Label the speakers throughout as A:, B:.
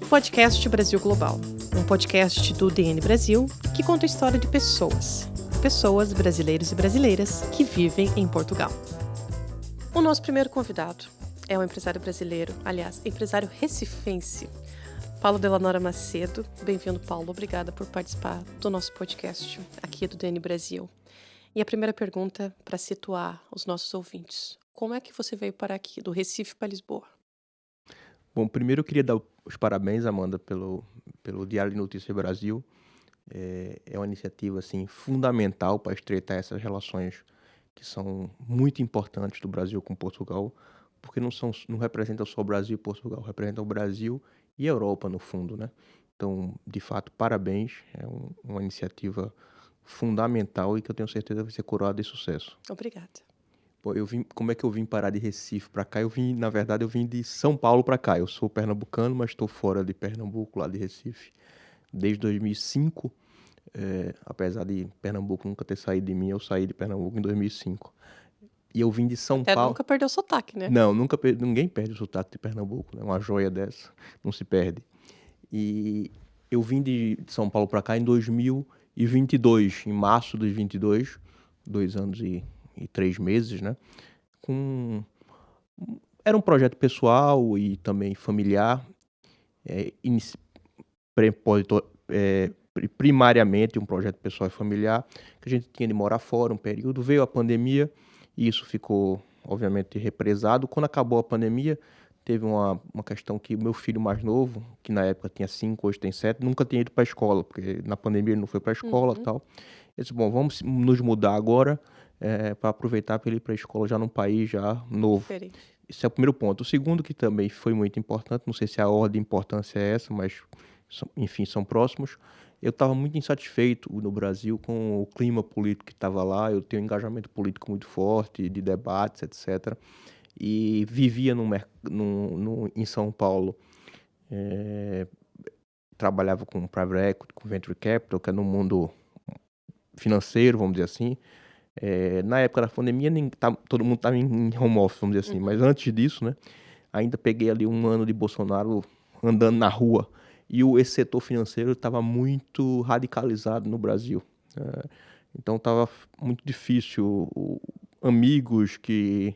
A: Podcast Brasil Global, um podcast do DN Brasil que conta a história de pessoas brasileiros e brasileiras que vivem em Portugal. O nosso primeiro convidado é um empresário brasileiro, aliás, empresário recifense, Paulo Delanora Macedo. Bem-vindo, Paulo. Obrigada por participar do nosso podcast aqui do DN Brasil. E a primeira pergunta, para situar os nossos ouvintes: como é que você veio parar aqui, do Recife para Lisboa?
B: Bom, primeiro eu queria dar os parabéns, Amanda, pelo Diário de Notícias Brasil. É uma iniciativa assim, fundamental para estreitar essas relações que são muito importantes do Brasil com Portugal, porque não representam só o Brasil e Portugal, representam o Brasil e a Europa, no fundo, né? Então, de fato, parabéns. Uma iniciativa fundamental e que eu tenho certeza vai ser coroada de sucesso.
A: Obrigada.
B: Pô, como é que eu vim parar de Recife para cá? Na verdade, eu vim de São Paulo para cá. Eu sou pernambucano, mas estou fora de Pernambuco, lá de Recife, desde 2005. Apesar de Pernambuco nunca ter saído de mim, eu saí de Pernambuco em 2005. E eu vim de São
A: Até
B: Paulo.
A: nunca perdeu o sotaque, né?
B: Não, ninguém perde o sotaque de Pernambuco, né? Uma joia dessa, não se perde. E eu vim de São Paulo para cá em 2022, em março de 2022, 2 anos e 3 meses, né? Era um projeto pessoal e também familiar, primariamente um projeto pessoal e familiar, que a gente tinha de morar fora um período. Veio a pandemia e isso ficou, obviamente, represado. Quando acabou a pandemia, teve uma questão que o meu filho mais novo, que na época tinha 5, hoje tem 7, nunca tinha ido para a escola, porque na pandemia ele não foi para a escola e tal. Eu disse, bom, vamos nos mudar agora para aproveitar para ele ir para a escola já num país já novo.
A: Diferente.
B: Esse é o primeiro ponto. O segundo, que também foi muito importante, não sei se a ordem de importância é essa, mas, enfim, são próximos. Eu estava muito insatisfeito no Brasil com o clima político que estava lá. Eu tenho um engajamento político muito forte, de debates, etc. E vivia em São Paulo. Trabalhava com private equity, com venture capital, que é no mundo financeiro, vamos dizer assim. Na época da pandemia, todo mundo estava em home office, vamos dizer assim. Mas antes disso, né, ainda peguei ali um ano de Bolsonaro andando na rua. E esse setor financeiro estava muito radicalizado no Brasil. Então estava muito difícil. Amigos que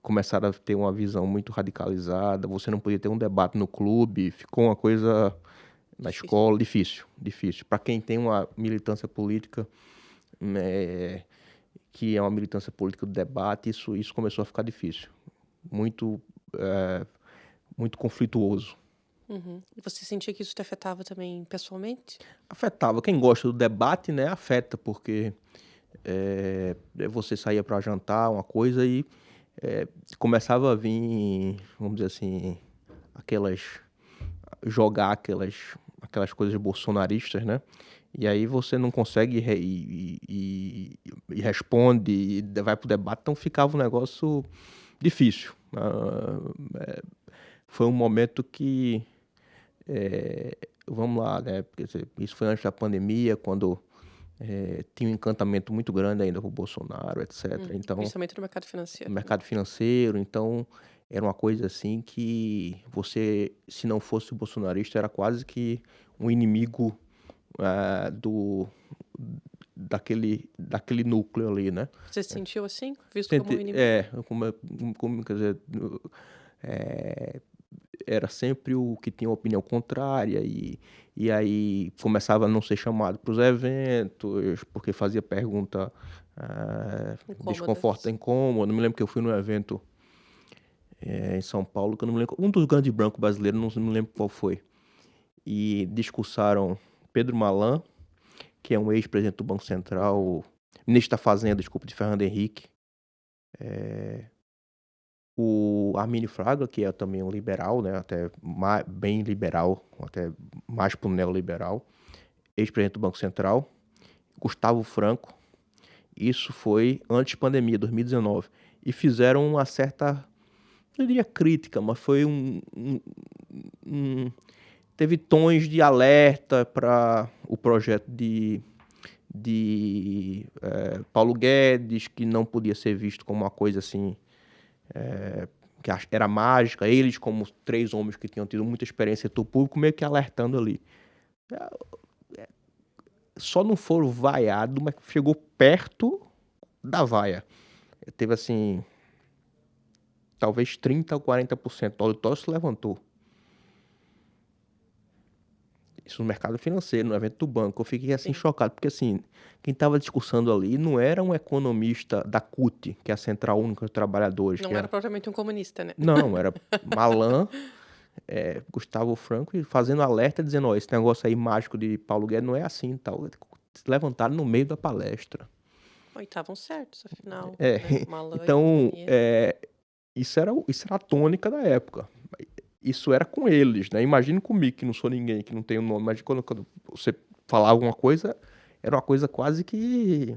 B: começaram a ter uma visão muito radicalizada. Você não podia ter um debate no clube. Ficou uma coisa na escola difícil. Para quem tem uma militância política, que é uma militância política do debate, isso começou a ficar difícil. Muito conflituoso.
A: E você sentia que isso te afetava também pessoalmente?
B: Afetava. Quem gosta do debate, né, afeta, porque você saía para jantar, uma coisa, e começava a vir, vamos dizer assim, jogar aquelas coisas bolsonaristas, né? E aí você não consegue e responde, e vai pro debate, então ficava um negócio difícil. Foi um momento que, vamos lá, né? Isso foi antes da pandemia, quando tinha um encantamento muito grande ainda com o Bolsonaro, etc. Então,
A: Principalmente no mercado financeiro.
B: no mercado financeiro, então era uma coisa assim que você, se não fosse bolsonarista, era quase que um inimigo daquele núcleo ali, né?
A: Você se sentiu assim, visto como um inimigo?
B: Quer dizer, era sempre o que tinha opinião contrária e aí começava a não ser chamado para os eventos, porque fazia pergunta desconforto, incômodo. Me lembro que eu fui num evento em São Paulo, que eu não me lembro, um dos grandes brancos brasileiros, não me lembro qual foi, e discursaram Pedro Malan, que é um ex-presidente do Banco Central, ministro da Fazenda, desculpa, de Fernando Henrique, o Armínio Fraga, que é também um liberal, né, até bem liberal, até mais para o neoliberal, ex-presidente do Banco Central, Gustavo Franco. Isso foi antes da pandemia, 2019, e fizeram uma certa, não diria crítica, mas foi teve tons de alerta para o projeto de Paulo Guedes, que não podia ser visto como uma coisa assim que era mágica, eles como 3 homens que tinham tido muita experiência em setor público, meio que alertando ali. Só não foram vaiados, mas chegou perto da vaia. Teve assim, talvez 30 ou 40% do auditório se levantou. Isso no mercado financeiro, no evento do banco. Eu fiquei assim
A: Sim.
B: chocado, porque assim, quem estava discursando ali não era um economista da CUT, que é a Central Única dos Trabalhadores,
A: Não
B: que
A: era
B: era...
A: propriamente um comunista, né?
B: Não, era Malan, Gustavo Franco, e fazendo alerta, dizendo, ó, esse negócio aí mágico de Paulo Guedes não é assim, tal. Se levantaram no meio da palestra.
A: E estavam certos, afinal,
B: É,
A: né? Malan e
B: então,
A: companhia.
B: isso era a tônica da época. Isso era com eles, né? Imagine comigo, que não sou ninguém, que não tenho nome, mas quando você falar alguma coisa, era uma coisa quase que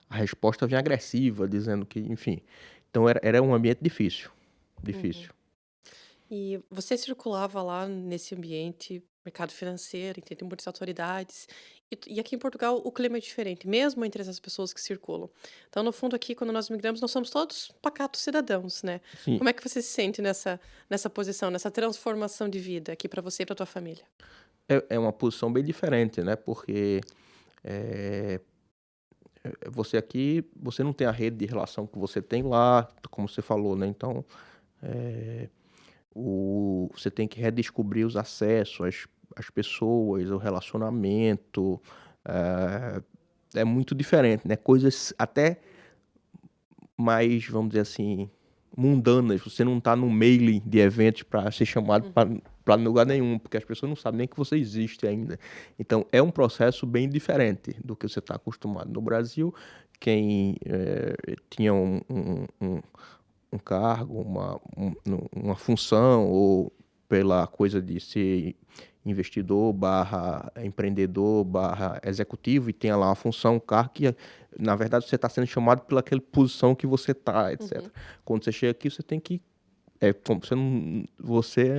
B: a resposta vinha agressiva, dizendo que, enfim. Então era um ambiente difícil,
A: Uhum.
B: difícil.
A: E você circulava lá nesse ambiente, mercado financeiro, tem muitas autoridades. E aqui em Portugal o clima é diferente, mesmo entre essas pessoas que circulam. Então, no fundo, aqui, quando nós migramos, nós somos todos pacatos cidadãos, né?
B: Sim,
A: Como é que você se sente nessa posição, nessa transformação de vida aqui para você e para tua família?
B: é uma posição bem diferente, né? Porque eh, você aqui, você não tem a rede de relação que você tem lá, como você falou, né? Então, eh, você tem que redescobrir os acessos, as pessoas, o relacionamento. eh, É muito diferente, né? Coisas até mais, vamos dizer assim, mundanas. Você não tá no mailing de eventos para ser chamado
A: Uhum.
B: para lugar nenhum, porque as pessoas não sabem nem que você existe ainda. Então, é um processo bem diferente do que você está acostumado no Brasil. Quem tinha um cargo, uma função, ou pela coisa de ser investidor barra empreendedor barra executivo, e tenha lá uma função, um cargo que, na verdade, você está sendo chamado pela aquela posição que você está, etc.
A: Uhum.
B: Quando você chega aqui, você tem que... como você não, você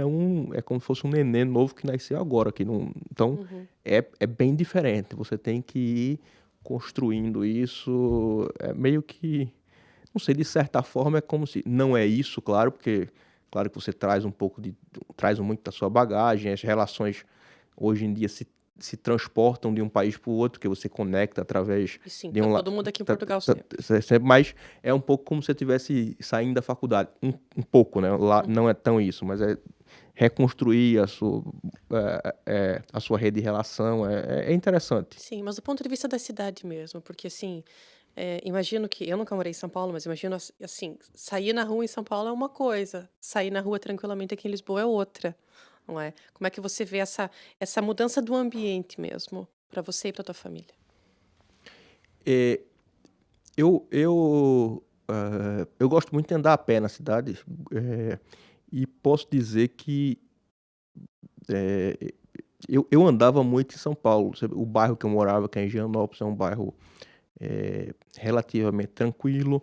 B: é como se fosse um neném novo que nasceu agora, que não, então
A: Uhum.
B: é bem diferente. Você tem que ir construindo isso, meio que, não sei, de certa forma é como se... Não é isso, claro, porque claro que você traz muito da sua bagagem, as relações hoje em dia se transportam de um país para o outro, que você conecta através
A: E sim,
B: de
A: tá
B: um...
A: todo mundo aqui em Portugal sempre.
B: Mas é um pouco como se você estivesse saindo da faculdade, um pouco, né? Lá não
A: Uhum.
B: é tão isso, mas é reconstruir a sua rede de relação, é interessante.
A: Sim, mas do ponto de vista da cidade mesmo, porque assim, imagino que eu nunca morei em São Paulo, mas imagino assim, sair na rua em São Paulo é uma coisa, sair na rua tranquilamente aqui em Lisboa é outra, não é? Como é que você vê essa mudança do ambiente mesmo, para você e para tua família?
B: É, eu gosto muito de andar a pé na cidade, e posso dizer que eh, eu andava muito em São Paulo. O bairro que eu morava, que é em Higienópolis, é um bairro relativamente tranquilo.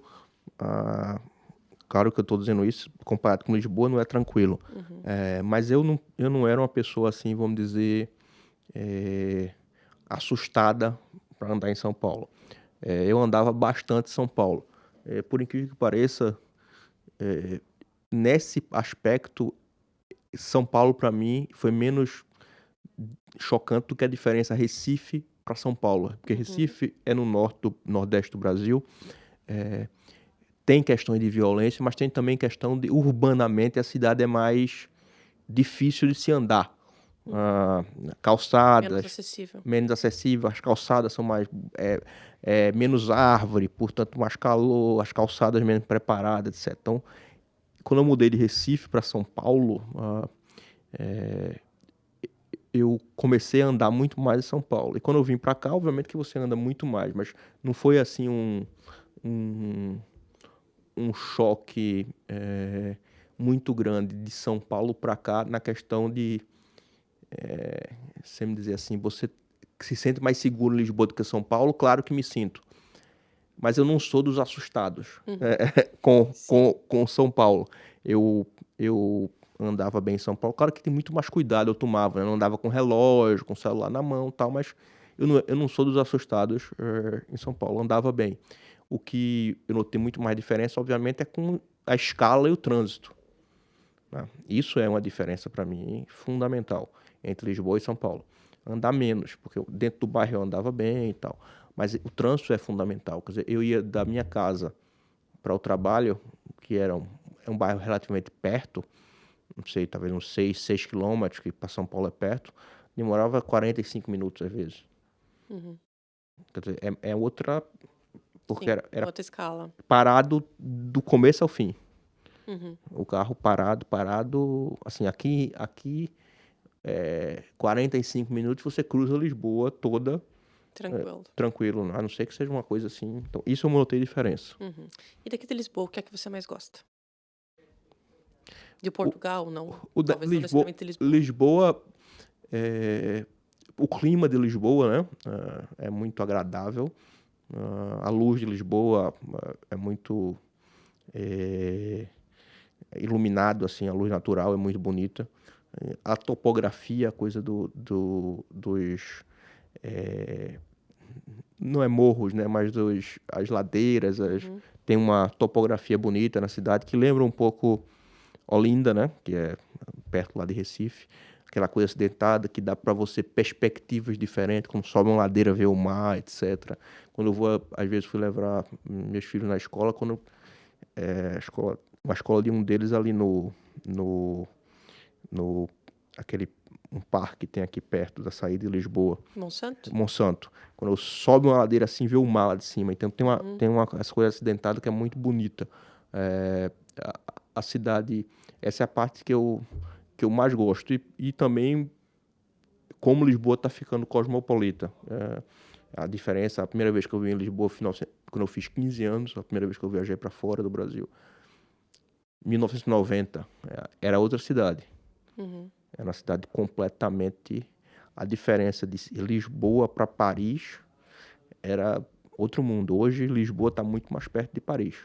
B: Ah, claro que eu estou dizendo isso, comparado com Lisboa, não é tranquilo.
A: Uhum.
B: Mas eu não era uma pessoa assim, vamos dizer, eh, assustada para andar em São Paulo. Eu andava bastante em São Paulo. Por incrível que pareça, nesse aspecto, São Paulo para mim foi menos chocante do que a diferença Recife para São Paulo, porque
A: Uhum.
B: Recife é no nordeste do Brasil. Tem questões de violência, mas tem também questão de, urbanamente, a cidade é mais difícil de se andar.
A: Uhum. Menos
B: Calçadas
A: acessível.
B: menos acessíveis, as calçadas são mais, menos árvore, portanto mais calor, as calçadas menos preparadas, etc. Então, quando eu mudei de Recife para São Paulo, eu comecei a andar muito mais em São Paulo. E quando eu vim para cá, obviamente que você anda muito mais, mas não foi assim um, um choque muito grande de São Paulo para cá na questão de, sem me dizer assim, você se sente mais seguro em Lisboa do que São Paulo? Claro que me sinto, mas eu não sou dos assustados
A: Uhum. Sim.
B: com São Paulo. Eu andava bem em São Paulo. Claro que tem muito mais cuidado eu tomava, né? Eu não andava com relógio, com celular na mão, tal, mas eu não sou dos assustados em São Paulo. Eu andava bem. O que eu notei muito mais diferença, obviamente, é com a escala e o trânsito, né? Isso é uma diferença para mim fundamental entre Lisboa e São Paulo. Andar menos, porque dentro do bairro eu andava bem e tal, mas o trânsito é fundamental. Quer dizer, eu ia da minha casa para o trabalho, que é um bairro relativamente perto, não sei, talvez uns 6 quilômetros, que para São Paulo é perto, demorava 45 minutos às vezes.
A: Uhum.
B: Quer dizer, é outra, porque
A: Sim,
B: era
A: outra escala.
B: parado do começo ao fim.
A: Uhum.
B: O carro parado, assim, aqui 45 minutos você cruza Lisboa toda
A: Tranquilo.
B: tranquilo, a não ser que seja uma coisa assim. Então, isso eu notei diferença.
A: Uhum. E daqui de Lisboa, o que é que você mais gosta? De Portugal, não? Talvez não
B: Lisboa,
A: necessariamente de Lisboa.
B: Lisboa, o clima de Lisboa, né, é muito agradável. A luz de Lisboa é muito iluminado, assim, a luz natural é muito bonita. A topografia, a coisa dos não é morros, né, mas as ladeiras, tem uma topografia bonita na cidade que lembra um pouco Olinda, né, que é perto lá de Recife, aquela coisa acidentada que dá para você perspectivas diferentes, como sobe uma ladeira, vê o mar, etc. Quando eu vou, às vezes fui levar meus filhos na escola, uma escola de um deles ali no um parque que tem aqui perto da saída de Lisboa,
A: Monsanto?
B: Quando eu sobe uma ladeira assim, vê o mar lá de cima. Então tem essa coisa acidentada que é muito bonita. A cidade, essa é a parte que eu mais gosto. E também como Lisboa está ficando cosmopolita. A diferença, a primeira vez que eu vim em Lisboa, quando eu fiz 15 anos, a primeira vez que eu viajei para fora do Brasil, 1990, era outra cidade. Era uma cidade completamente... A diferença de Lisboa para Paris era outro mundo. Hoje, Lisboa está muito mais perto de Paris,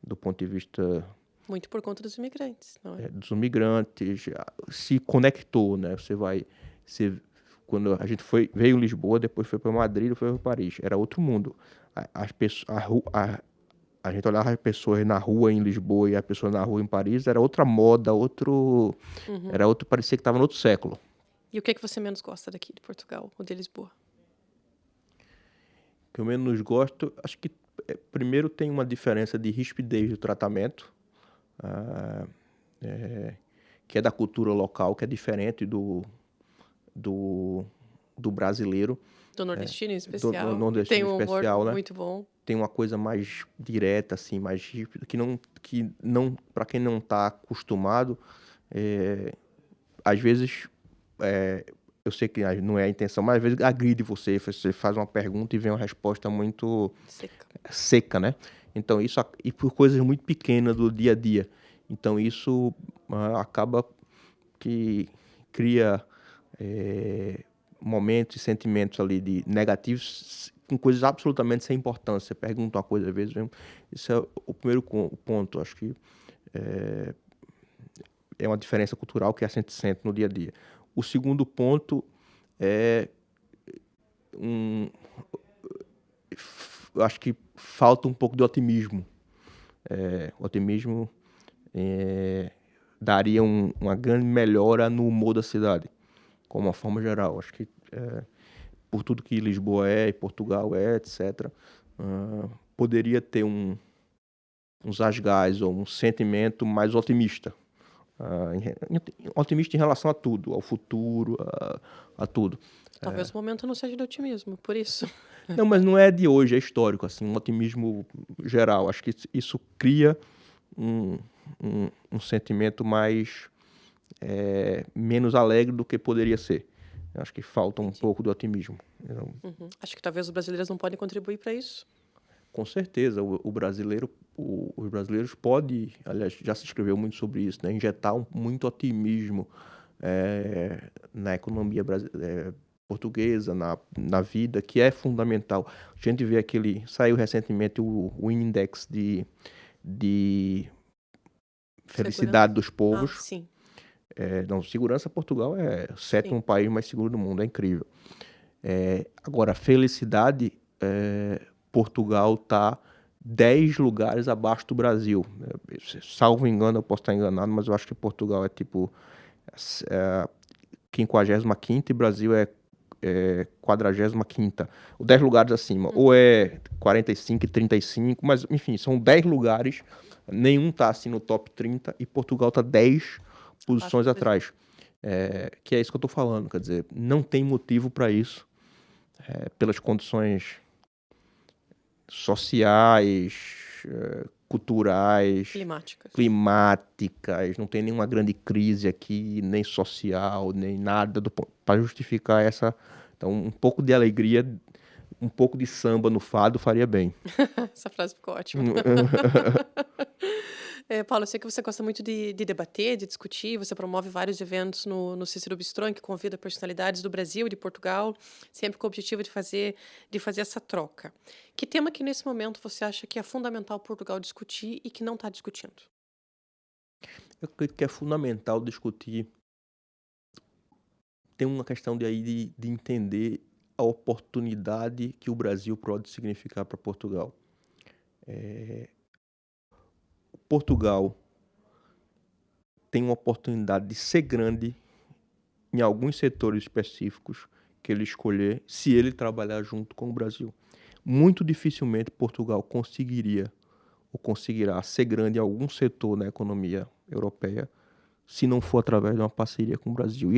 B: do ponto de vista...
A: Muito por conta dos imigrantes, não é?
B: Dos imigrantes, se conectou, né? Quando a gente veio em Lisboa, depois foi para Madrid, depois foi para Paris. Era outro mundo. A gente olhava as pessoas na rua em Lisboa e as pessoas na rua em Paris, era outra moda, parecia que estava no outro século.
A: E o que é que você menos gosta daqui de Portugal ou de Lisboa?
B: O que eu menos gosto, acho que primeiro tem uma diferença de rispidez do tratamento, que é da cultura local, que é diferente do brasileiro.
A: Do nordestino em especial.
B: Do nordestino
A: tem um
B: especial,
A: humor
B: né?
A: muito bom.
B: Tem uma coisa mais direta, assim, mais ríspida, que não para quem não está acostumado, às vezes, eu sei que não é a intenção, mas às vezes agride você faz uma pergunta e vem uma resposta muito seca, né? Então isso, e por coisas muito pequenas do dia a dia. Então isso acaba que cria momentos e sentimentos ali de negativos com coisas absolutamente sem importância. Você pergunta uma coisa, às vezes, isso é o primeiro ponto. Acho que é uma diferença cultural que a gente sente no dia a dia. O segundo ponto é acho que falta um pouco de otimismo. O otimismo daria uma grande melhora no humor da cidade, como uma forma geral. Acho que por tudo que Lisboa e Portugal etc., poderia ter uns asgás ou um sentimento mais otimista. Otimista em relação a tudo, ao futuro, a tudo.
A: Talvez o momento não seja de otimismo, por isso.
B: Não, mas não é de hoje, é histórico, assim, um otimismo geral. Acho que isso cria um sentimento menos alegre do que poderia ser. Acho que falta um pouco de otimismo.
A: Acho que talvez os brasileiros não podem contribuir para isso.
B: Com certeza, os brasileiros podem, aliás, já se escreveu muito sobre isso, né? Injetar muito otimismo na economia portuguesa, na vida, que é fundamental. A gente vê saiu recentemente o Index de felicidade dos povos.
A: Sim.
B: Segurança, Portugal é o sétimo país mais seguro do mundo, é incrível. Agora, felicidade, Portugal está 10 lugares abaixo do Brasil. Salvo engano, eu posso estar enganado, mas eu acho que Portugal é tipo 55ª e Brasil é 45ª. 10 lugares acima. Ou é 45 e 35, mas enfim, são 10 lugares. Nenhum tá assim no top 30 e Portugal tá 10 posições atrás. Que é isso que eu tô falando, quer dizer, não tem motivo para isso, pelas condições sociais, culturais, climáticas, não tem nenhuma grande crise aqui, nem social, nem nada para justificar essa. Então, um pouco de alegria, um pouco de samba no fado faria bem.
A: Essa frase ficou ótima. Paulo, eu sei que você gosta muito de debater, de discutir, você promove vários eventos no Cícero Bistrô, em que convida personalidades do Brasil e de Portugal, sempre com o objetivo de fazer essa troca. Que tema que nesse momento você acha que é fundamental Portugal discutir e que não está discutindo?
B: Eu acredito que é fundamental discutir. Tem uma questão de entender a oportunidade que o Brasil pode significar para Portugal. Portugal tem uma oportunidade de ser grande em alguns setores específicos que ele escolher, se ele trabalhar junto com o Brasil. Muito dificilmente Portugal conseguiria ou conseguirá ser grande em algum setor na economia europeia se não for através de uma parceria com o Brasil.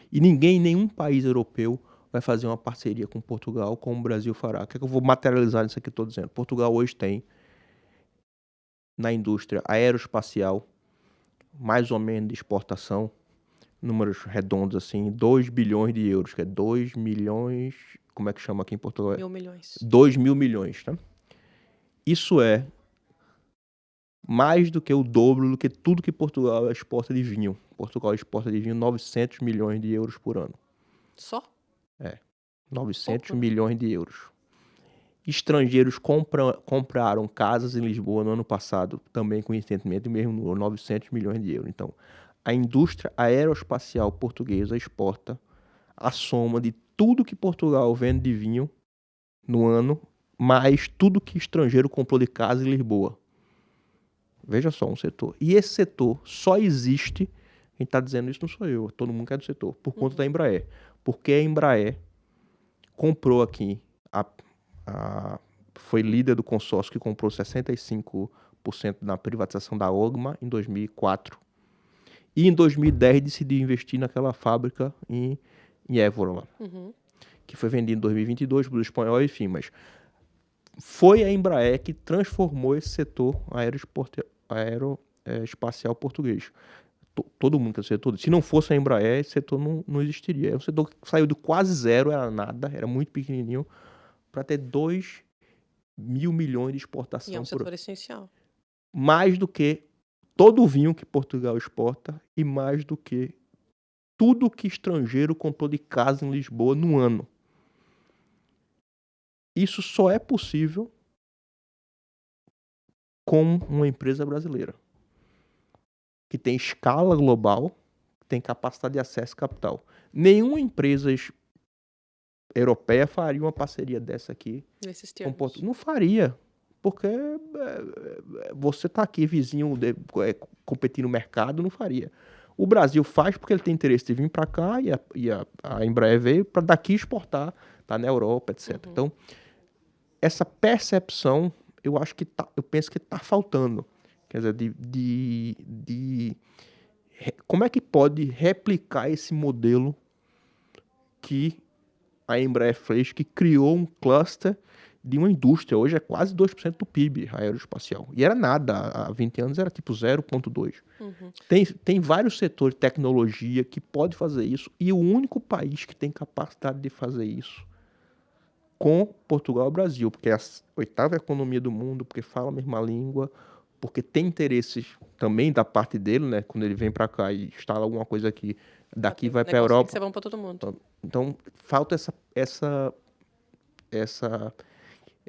B: E nenhum país europeu vai fazer uma parceria com Portugal como o Brasil fará. O que é que eu vou materializar nisso aqui que eu estou dizendo? Portugal hoje tem, na indústria aeroespacial, mais ou menos de exportação, números redondos assim, 2 bilhões de euros, que é 2 milhões, como é que chama aqui em Portugal?
A: 1.000 milhões.
B: 2 mil milhões, tá? Isso é mais do que o dobro do que tudo que Portugal exporta de vinho. Portugal exporta de vinho 900 milhões de euros por ano.
A: Só?
B: 900 milhões de euros. Estrangeiros compraram casas em Lisboa no ano passado, também com investimento do mesmo número, 900 milhões de euros. Então, a indústria aeroespacial portuguesa exporta a soma de tudo que Portugal vende de vinho no ano, mais tudo que estrangeiro comprou de casa em Lisboa. Veja só, um setor. E esse setor só existe, quem está dizendo isso não sou eu, todo mundo que é do setor, por conta da Embraer. Porque a Embraer comprou aqui, foi líder do consórcio que comprou 65% na privatização da OGMA em 2004. E em 2010 decidiu investir naquela fábrica em Évora, que foi vendida em 2022 para o espanhol, enfim, mas foi a Embraer que transformou esse setor aeroespacial português. Todo mundo quer dizer tudo. Se não fosse a Embraer, esse setor não existiria. É um setor que saiu de quase zero, era nada, era muito pequenininho, para ter 2 mil milhões de exportação.
A: E é um setor essencial.
B: Mais do que todo o vinho que Portugal exporta e mais do que tudo que estrangeiro comprou de casa em Lisboa no ano. Isso só é possível com uma empresa brasileira que tem escala global, tem capacidade de acesso a capital. Nenhuma empresa europeia faria uma parceria dessa aqui com Portugal. Não faria, porque você está aqui vizinho competindo no mercado, não faria. O Brasil faz porque ele tem interesse de vir para cá e a Embraer veio para daqui exportar, tá na Europa, etc. Então, essa percepção, eu penso que está faltando. Quer dizer, como é que pode replicar esse modelo que a Embraer fez, que criou um cluster de uma indústria. Hoje é quase 2% do PIB aeroespacial. E era nada, há 20 anos era tipo 0,2%. Tem vários setores de tecnologia que pode fazer isso, e o único país que tem capacidade de fazer isso com Portugal é o Brasil, porque é a 8ª economia do mundo, porque fala a mesma língua, porque tem interesses também da parte dele, né? Quando ele vem para cá e instala alguma coisa aqui, daqui vai para a Europa.
A: Tem que ser bom para todo mundo.
B: Então, falta essa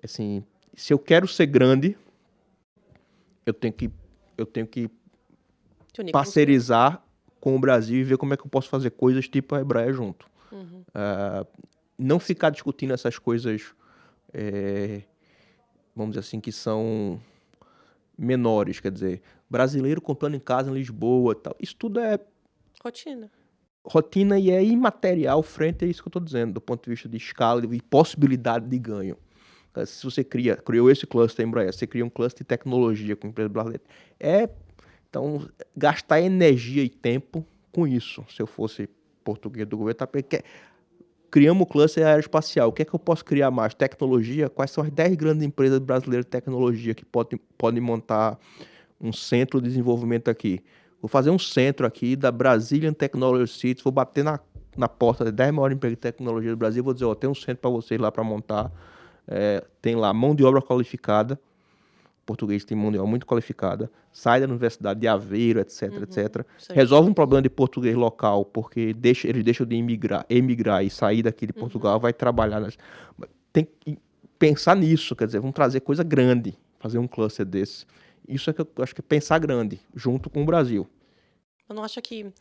B: assim, se eu quero ser grande, eu tenho que parcerizar com o Brasil e ver como é que eu posso fazer coisas tipo a Embraer junto. Não ficar discutindo essas coisas vamos dizer assim, que são menores, quer dizer, brasileiro comprando em casa em Lisboa, tal. Isso tudo é
A: Rotina.
B: rotina e é imaterial frente a isso que eu estou dizendo, do ponto de vista de escala e possibilidade de ganho. Se você criou esse cluster Embraer, você cria um cluster de tecnologia com a empresa brasileira. Então, gastar energia e tempo com isso. Se eu fosse português do governo, criamos o cluster aeroespacial. O que é que eu posso criar mais? Tecnologia? Quais são as 10 grandes empresas brasileiras de tecnologia que podem montar um centro de desenvolvimento aqui? Vou fazer um centro aqui da Brazilian Technology City, vou bater na porta de 10 maiores empresas de tecnologia do Brasil, vou dizer, ó, tem um centro para vocês lá para montar. Tem lá mão de obra qualificada, português tem mão de obra muito qualificada, sai da Universidade de Aveiro, etc, etc. Resolve um problema de português local, porque eles deixam de emigrar e sair daqui de Portugal, vai trabalhar. Tem que pensar nisso, quer dizer, vamos trazer coisa grande, fazer um cluster desse. Isso é que eu acho que é pensar grande, junto com o Brasil.
A: Eu não acho que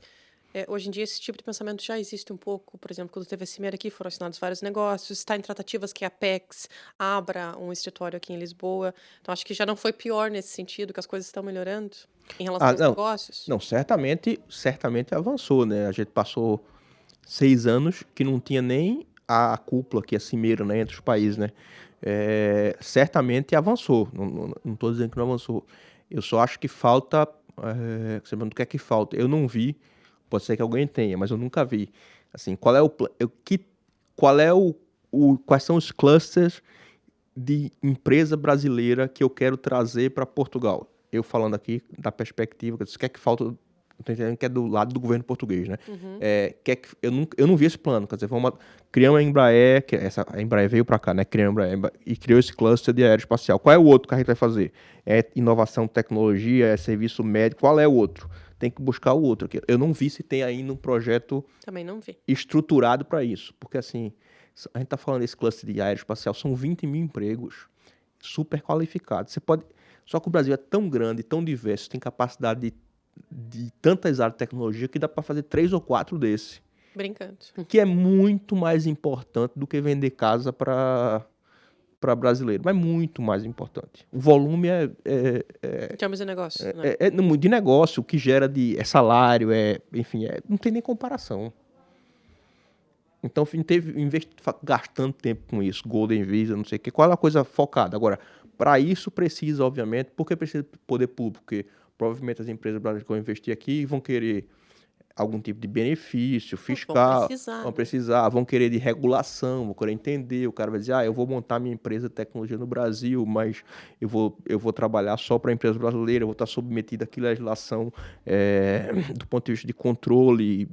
A: hoje em dia esse tipo de pensamento já existe um pouco. Por exemplo, quando teve a Cimeira aqui, foram assinados vários negócios. Está em tratativas que a Apex abra um escritório aqui em Lisboa. Então, acho que já não foi pior nesse sentido, que as coisas estão melhorando em relação aos negócios.
B: Não, certamente avançou, né? A gente passou 6 anos que não tinha nem a cúpula aqui, a Cimeira, né, entre os países, né? Certamente avançou. Não estou dizendo que não avançou. Eu só acho que falta. Você pergunta o que é que falta? Eu não vi. Pode ser que alguém tenha, mas eu nunca vi. Assim, quais são os clusters de empresa brasileira que eu quero trazer para Portugal? Eu falando aqui da perspectiva, o que é que falta? Estou entendendo que é do lado do governo português, né? Eu não vi esse plano. Quer dizer, criamos a Embraer, a Embraer veio para cá, né? Criamos a Embraer e criou esse cluster de aeroespacial. Qual é o outro que a gente vai fazer? É inovação, tecnologia, é serviço médico. Qual é o outro? Tem que buscar o outro. Eu não vi se tem ainda um projeto
A: Também não vi.
B: Estruturado para isso. Porque, assim, a gente está falando desse cluster de aeroespacial, são 20 mil empregos super qualificados. Só que o Brasil é tão grande, tão diverso, tem capacidade de tantas áreas de tecnologia que dá para fazer 3 ou 4 desses.
A: Brincando.
B: Que é muito mais importante do que vender casa para brasileiro, mas muito mais importante. O volume
A: em termos de negócio, né?
B: De negócio, o que gera salário, enfim, não tem nem comparação. Então, gastando tempo com isso, Golden Visa, não sei o que, qual é a coisa focada? Agora, para isso precisa, obviamente, porque precisa do poder público, porque provavelmente as empresas brasileiras que vão investir aqui vão querer algum tipo de benefício fiscal, vão precisar, vão querer de regulação, vão querer entender, o cara vai dizer, eu vou montar minha empresa de tecnologia no Brasil, mas eu vou trabalhar só para a empresa brasileira, eu vou estar submetido àquela legislação do ponto de vista de controle,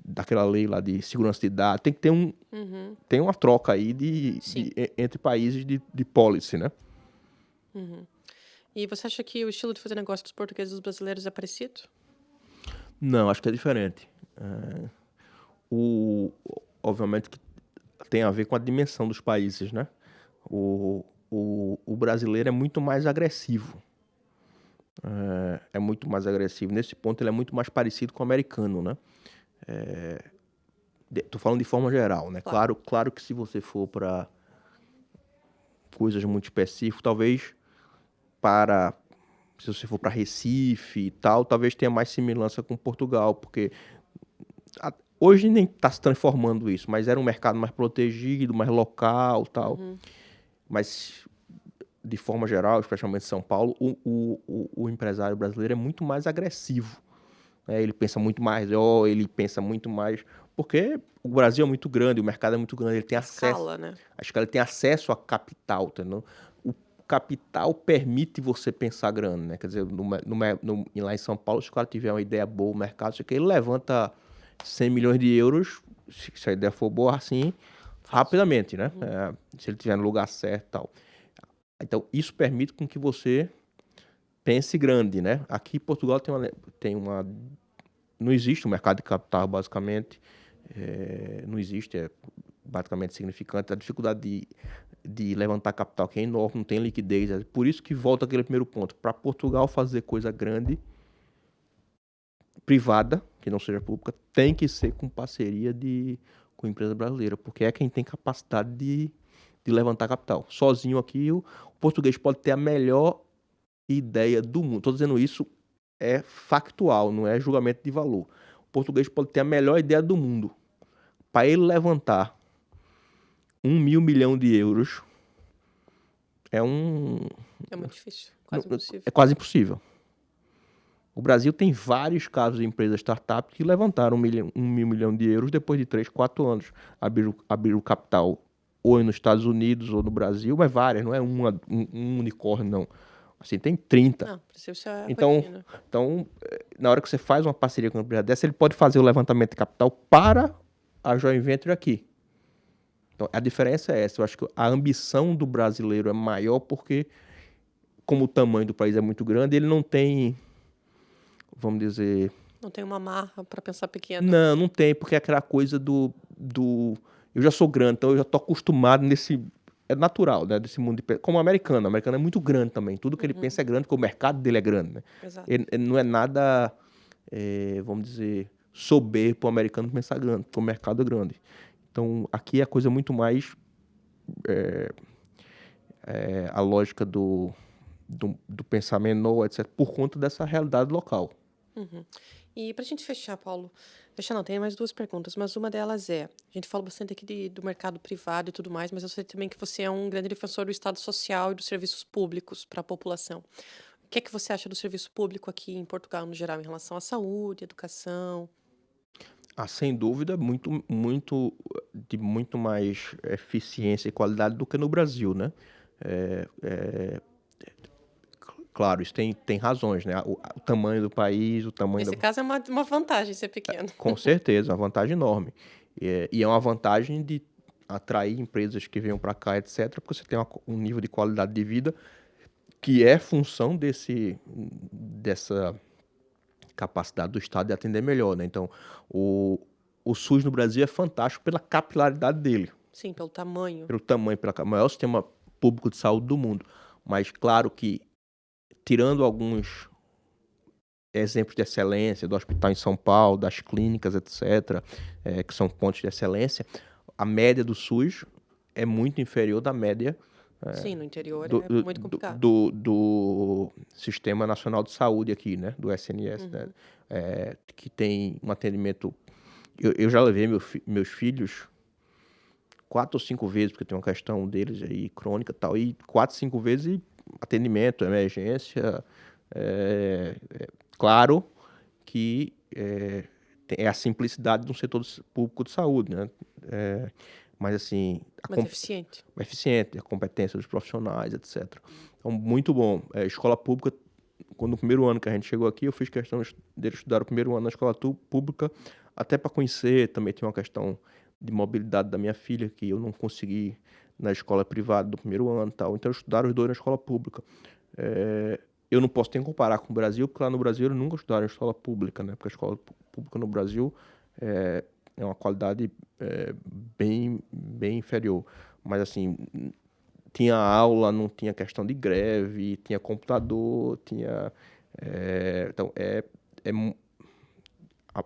B: daquela lei lá de segurança de dados. Tem que ter tem uma troca aí entre países de policy, né?
A: E você acha que o estilo de fazer negócio dos portugueses e dos brasileiros é parecido?
B: Não, acho que é diferente. Obviamente que tem a ver com a dimensão dos países, né? O brasileiro é muito mais agressivo. É muito mais agressivo. Nesse ponto, ele é muito mais parecido com o americano, né? Tô falando de forma geral, né? Claro que se você for para coisas muito específicas, talvez se você for para Recife e tal, talvez tenha mais semelhança com Portugal, porque hoje nem está se transformando isso, mas era um mercado mais protegido, mais local e tal. Mas, de forma geral, especialmente em São Paulo, o empresário brasileiro é muito mais agressivo. Ele pensa muito mais, ele pensa muito mais, porque o Brasil é muito grande, o mercado é muito grande, ele tem acesso,
A: escala, né?
B: Acho que ele tem acesso a capital, entendeu? O capital permite você pensar grande, né? Quer dizer, lá em São Paulo, se o cara tiver uma ideia boa, o mercado, ele levanta 100 milhões de euros, se a ideia for boa, assim, rapidamente, né? Se ele estiver no lugar certo e tal. Então, isso permite com que você pense grande, né? Aqui em Portugal não existe um mercado de capital, basicamente. Não existe, é basicamente significante. A dificuldade de levantar capital que é enorme, não tem liquidez. É por isso que volta aquele primeiro ponto. Para Portugal fazer coisa grande, privada, que não seja pública, tem que ser com parceria com empresa brasileira, porque é quem tem capacidade de de levantar capital. Sozinho aqui, o português pode ter a melhor ideia do mundo. Estou dizendo isso, é factual, não é julgamento de valor. O português pode ter a melhor ideia do mundo. Para ele levantar 1.000 milhões de euros, é
A: muito difícil, quase impossível.
B: É quase impossível. O Brasil tem vários casos de empresas startup que levantaram 1.000 milhões de euros depois de 3, 4 anos. Abriram capital ou nos Estados Unidos ou no Brasil, mas várias, não é um unicórnio, não. Assim, tem 30.
A: Não, precisa ser
B: então, na hora que você faz uma parceria com uma empresa dessa, ele pode fazer o levantamento de capital para a joint venture aqui. Então, a diferença é essa. Eu acho que a ambição do brasileiro é maior porque, como o tamanho do país é muito grande, ele não tem, vamos dizer...
A: Não tem uma marra para pensar pequeno.
B: Não tem, porque é aquela coisa do... Eu já sou grande, então eu já estou acostumado nesse... É natural, né? Desse mundo de... Como o americano. O americano é muito grande também. Tudo que ele pensa é grande, porque o mercado dele é grande, né?
A: Exato.
B: Ele não é nada, vamos dizer, soberbo para o americano pensar grande, porque o mercado é grande. Então, aqui é a coisa muito mais... a lógica do pensamento menor, etc., por conta dessa realidade local.
A: E para a gente fechar, Paulo, tem mais 2 perguntas, mas uma delas a gente fala bastante aqui do mercado privado e tudo mais, mas eu sei também que você é um grande defensor do Estado Social e dos serviços públicos para a população. O que é que você acha do serviço público aqui em Portugal, no geral, em relação à saúde, educação?
B: Sem dúvida, de muito mais eficiência e qualidade do que no Brasil, né? Claro, isso tem razões, né? O tamanho do país, o tamanho
A: Nesse caso é uma vantagem ser pequeno.
B: Com certeza, uma vantagem enorme. E é uma vantagem de atrair empresas que venham para cá, etc., porque você tem um nível de qualidade de vida que é função dessa capacidade do Estado de atender melhor, né? Então, o SUS no Brasil é fantástico pela capilaridade dele.
A: Sim, pelo tamanho.
B: Pelo maior sistema público de saúde do mundo. Mas, claro que, tirando alguns exemplos de excelência do hospital em São Paulo, das clínicas, etc., que são pontos de excelência, a média do SUS é muito inferior da média
A: Sim, no interior
B: do,
A: é muito complicado.
B: do Sistema Nacional de Saúde aqui, né? Do SNS, né? Que tem um atendimento... Eu já levei meus filhos 4 ou 5 vezes, porque tem uma questão deles aí, crônica e tal, e 4, 5 vezes atendimento, emergência... Claro que é a simplicidade de um setor público de saúde, né? Mas assim...
A: Mas eficiente.
B: Eficiente, a competência dos profissionais, etc. Então, muito bom. Escola pública, quando no primeiro ano que a gente chegou aqui, eu fiz questão de estudar o primeiro ano na escola pública, até para conhecer, também tinha uma questão de mobilidade da minha filha, que eu não consegui na escola privada do primeiro ano e tal. Então, estudaram os 2 na escola pública. Eu não posso nem comparar com o Brasil, porque lá no Brasil eles nunca estudaram em escola pública, né? Porque a escola pública no Brasil é uma qualidade bem inferior. Mas, assim, tinha aula, não tinha questão de greve, tinha computador, tinha... Então,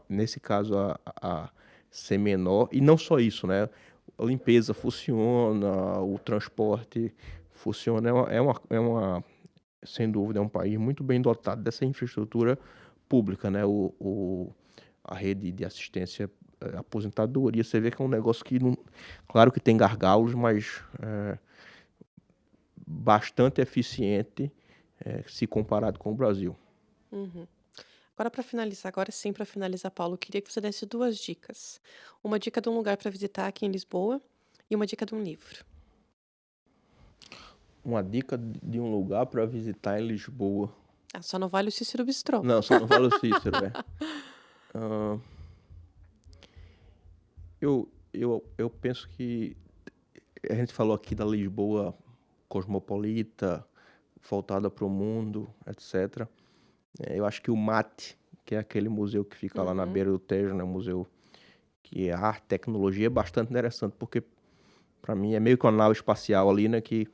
B: nesse caso, a ser menor. E não só isso, né? A limpeza funciona, o transporte funciona. Sem dúvida, é um país muito bem dotado dessa infraestrutura pública, né? A rede de assistência aposentadoria, você vê que é um negócio que não... Claro que tem gargalos, mas bastante eficiente se comparado com o Brasil.
A: Agora, para finalizar, Paulo, eu queria que você desse 2 dicas. Uma dica de um lugar para visitar aqui em Lisboa e uma dica de um livro.
B: Uma dica de um lugar para visitar em Lisboa.
A: Só não vale o Cícero Bistrô.
B: Não, só não vale o Cícero, Eu penso que a gente falou aqui da Lisboa cosmopolita, voltada para o mundo, etc. Eu acho que o MAT, que é aquele museu que fica lá na beira do Tejo, né? Um museu que é arte, tecnologia, é bastante interessante, porque para mim é meio que uma nave espacial ali, né? Que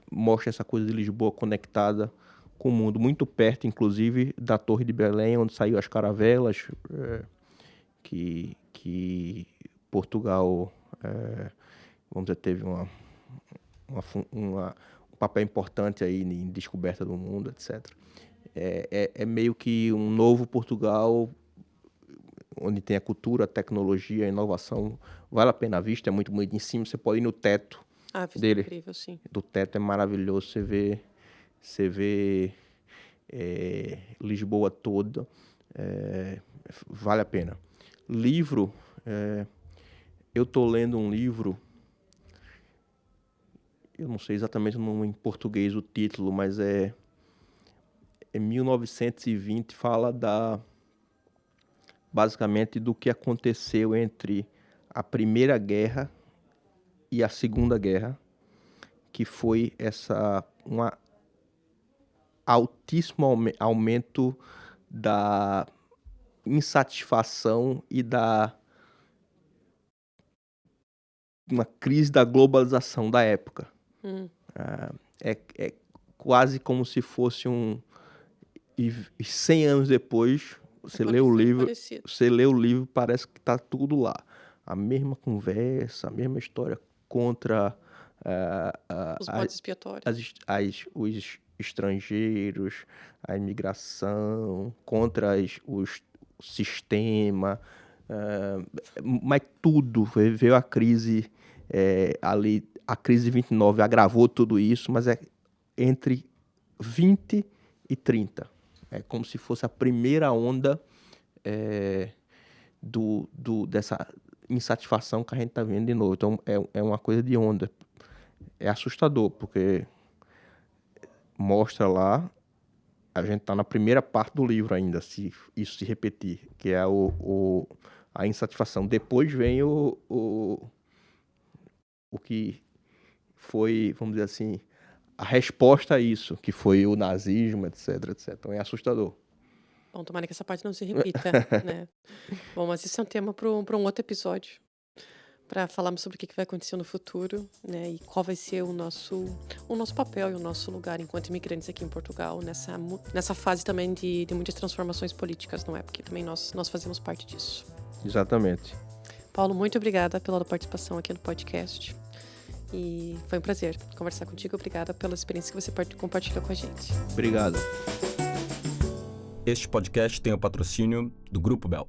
B: mostra essa coisa de Lisboa conectada com o mundo, muito perto, inclusive, da Torre de Belém, onde saiu as caravelas, que Portugal, vamos dizer, teve um papel importante aí em descoberta do mundo, etc. É meio que um novo Portugal, onde tem a cultura, a tecnologia, a inovação. Vale a pena a vista, é muito bonito. Em cima você pode ir no teto dele.
A: Incrível, sim.
B: Do teto é maravilhoso, você vê Lisboa toda. Vale a pena. Livro, eu estou lendo um livro, eu não sei exatamente em português o título, mas é 1920, fala basicamente do que aconteceu entre a Primeira Guerra e a Segunda Guerra, que foi um altíssimo aumento da insatisfação e uma crise da globalização da época. É quase como se fosse e 100 anos depois, você lê o livro, parece que está tudo lá. A mesma conversa, a mesma história contra
A: os bodes expiatórios.
B: Os estrangeiros, a imigração, contra o sistema, mas tudo. Veio a crise ali, a crise de 29 agravou tudo isso, mas é entre 20 e 30. É como se fosse a primeira onda dessa insatisfação que a gente está vendo de novo. Então, é uma coisa de onda. É assustador, porque mostra lá, a gente está na primeira parte do livro ainda, se isso se repetir, que é a insatisfação. Depois vem o que foi, vamos dizer assim, a resposta a isso, que foi o nazismo, etc, etc. Então é assustador.
A: Bom, tomara que essa parte não se repita, né? Bom, mas isso é um tema para um outro episódio, para falarmos sobre o que vai acontecer no futuro, né? E qual vai ser o nosso papel e o nosso lugar enquanto imigrantes aqui em Portugal, nessa fase também de muitas transformações políticas, não é? Porque também nós fazemos parte disso.
B: Exatamente.
A: Paulo, muito obrigada pela participação aqui no podcast. E foi um prazer conversar contigo. Obrigada pela experiência que você compartilhou com a gente.
B: Obrigado.
C: Este podcast tem o patrocínio do Grupo Bell.